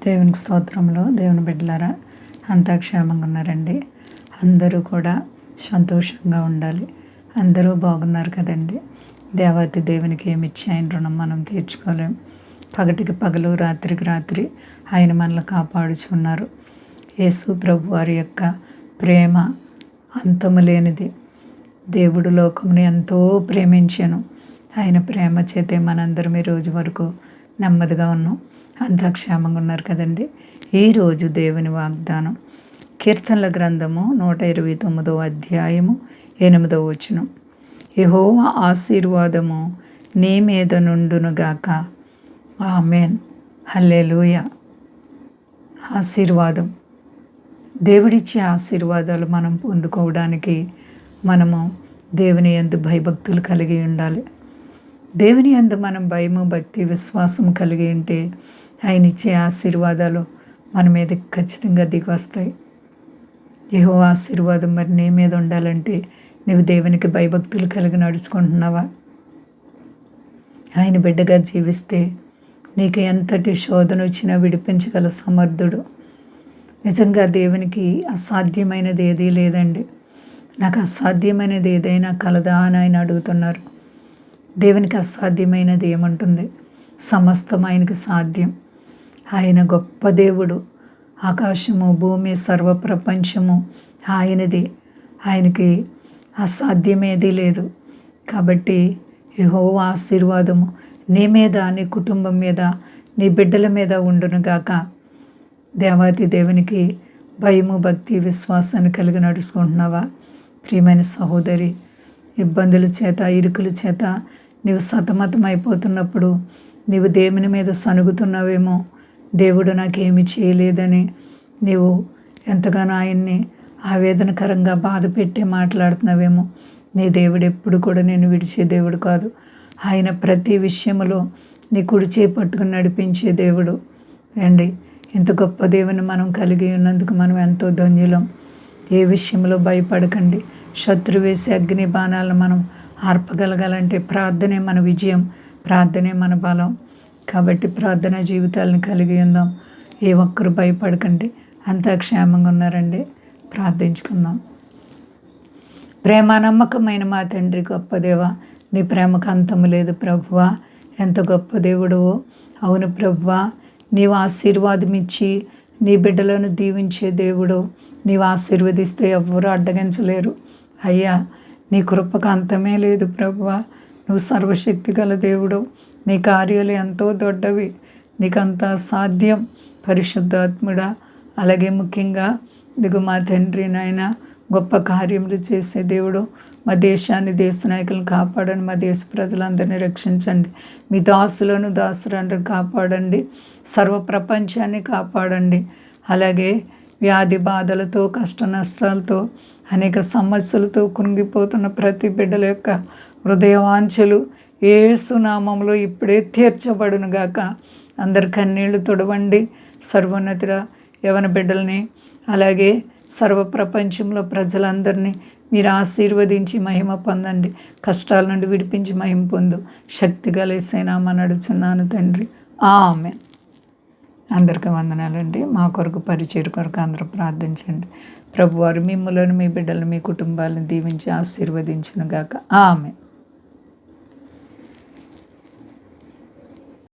దేవునికి స్తోత్రంలో దేవుని బిడ్డలారా అంతా క్షేమంగా ఉన్నారండి. అందరూ కూడా సంతోషంగా ఉండాలి. అందరూ బాగున్నారు కదండి. దేవాతి దేవునికి ఏమి ఇచ్చి ఆయన రుణం మనం తీర్చుకోలేం. పగటికి పగలు రాత్రికి రాత్రి ఆయన మనల్ని కాపాడుచున్నారు. యేసు ప్రభు వారి యొక్క ప్రేమ అంతము లేనిది. దేవుడు లోకముని ఎంతో ప్రేమించాను. ఆయన ప్రేమ చేతే మనందరం ఈ రోజు వరకు నెమ్మదిగా ఉన్నాం. అంతా క్షేమంగా ఉన్నారు కదండి. ఈరోజు దేవుని వాగ్దానం కీర్తనల గ్రంథము 129వ అధ్యాయము 8వ వచనం. యెహోవా ఆశీర్వాదము నీ మీద నుండునుగాక. ఆమేన్. హల్లెలూయా. ఆశీర్వాదం, దేవుడిచ్చే ఆశీర్వాదాలు మనం పొందుకోవడానికి మనము దేవుని యందు భయభక్తులు కలిగి ఉండాలి. దేవుని యందు మనం భయము, భక్తి, విశ్వాసం కలిగి ఉంటే ఆయన ఇచ్చే ఆశీర్వాదాలు మన మీద ఖచ్చితంగా దిగి వస్తాయి. యెహోవా ఆశీర్వాదం మరి నీ మీద ఉండాలంటే నువ్వు దేవునికి భయభక్తులు కలిగి నడుచుకుంటున్నావా? ఆయన బిడ్డగా జీవిస్తే నీకు ఎంతటి శోధన వచ్చినా విడిపించగల సమర్థుడు. నిజంగా దేవునికి అసాధ్యమైనది ఏదీ లేదండి. నాకు అసాధ్యమైనది ఏదైనా కలదా అని ఆయన అడుగుతున్నారు. దేవునికి అసాధ్యమైనది ఏముంటుంది? సమస్తం ఆయనకు సాధ్యం. ఆయన గొప్ప దేవుడు. ఆకాశము, భూమి, సర్వప్రపంచము ఆయనది. ఆయనకి అసాధ్యమేదీ లేదు. కాబట్టి యెహోవా ఆశీర్వాదము నీ మీద, నీ కుటుంబం మీద, నీ బిడ్డల మీద ఉండునుగాక. దేవాతి దేవునికి భయము, భక్తి, విశ్వాసాన్ని కలిగి నడుచుకుంటున్నావా? ప్రియమైన సహోదరి, ఇబ్బందుల చేత, ఇరుకుల చేత నీవు సతమతం అయిపోతున్నప్పుడు నీవు దేవుని మీద సనుగుతున్నావేమో. దేవుడు నాకేమి చేయలేదని నీవు ఎంతగానో ఆయన్ని ఆవేదనకరంగా బాధ పెట్టి మాట్లాడుతున్నావేమో. నీ దేవుడు ఎప్పుడు కూడా నేను విడిచే దేవుడు కాదు. ఆయన ప్రతి విషయంలో నీ కుడి చేయి పట్టుకుని నడిపించే దేవుడు అండి. ఇంత గొప్ప దేవుని మనం కలిగి ఉన్నందుకు మనం ఎంతో ధన్యులం. ఏ విషయంలో భయపడకండి. శత్రు వేసే అగ్ని బాణాలను మనం ఆర్పగలగాలంటే ప్రార్థనే మన విజయం, ప్రార్థనే మన బలం. కాబట్టి ప్రార్థనా జీవితాలను కలిగి ఉందాం. ఏ ఒక్కరు భయపడకండి. అంతా క్షేమంగా ఉన్నారండి. ప్రార్థించుకుందాం. ప్రేమ నమ్మకమైన మా తండ్రి, గొప్ప దేవ, నీ ప్రేమకు అంతము లేదు ప్రభువా. ఎంత గొప్ప దేవుడువో. అవును ప్రభువా, నీవు ఆశీర్వాదం ఇచ్చి నీ బిడ్డలను దీవించే దేవుడు. నీవు ఆశీర్వదిస్తే ఎవ్వరూ అడ్డగించలేరు అయ్యా. నీ కృపకు అంతమే లేదు ప్రభువా. నువ్వు సర్వశక్తి గల దేవుడు. నీ కార్యాలు ఎంతో దొడ్డవి. నీకంతా సాధ్యం పరిశుద్ధాత్ముడా. అలాగే ముఖ్యంగా ఇదిగో మా తండ్రి నాయన, గొప్ప కార్యములు చేసే దేవుడు. మా దేశాన్ని, దేశ నాయకులను కాపాడండి. మా దేశ ప్రజలందరినీ రక్షించండి. మీ దాసులను, దాసులందరూ కాపాడండి. సర్వ ప్రపంచాన్ని కాపాడండి. అలాగే వ్యాధి బాధలతో, కష్ట నష్టాలతో, అనేక సమస్యలతో కృంగిపోతున్న ప్రతి బిడ్డల యొక్క హృదయవాంఛలు యేసు నామములో ఇప్పుడే తీర్చబడును గాక. అందరి కన్నీళ్లు తొడవండి. సర్వోన్నతుల యవన బిడ్డల్ని, అలాగే సర్వ ప్రపంచంలో ప్రజలందరినీ మీరు ఆశీర్వదించి మహిమ పొందండి. కష్టాల నుండి విడిపించి మహిమ పొందు. శక్తి కలిసేనామని అడుగుచున్నాను తండ్రి. ఆమేన్. అందరికీ వందనాలండి. మా కొరకు, పరిచయం కొరకు అందరూ ప్రార్థించండి. ప్రభువారు మిమ్మల్ని, మీ బిడ్డలను, మీ కుటుంబాలను దీవించి ఆశీర్వదించును గాక. ఆమేన్.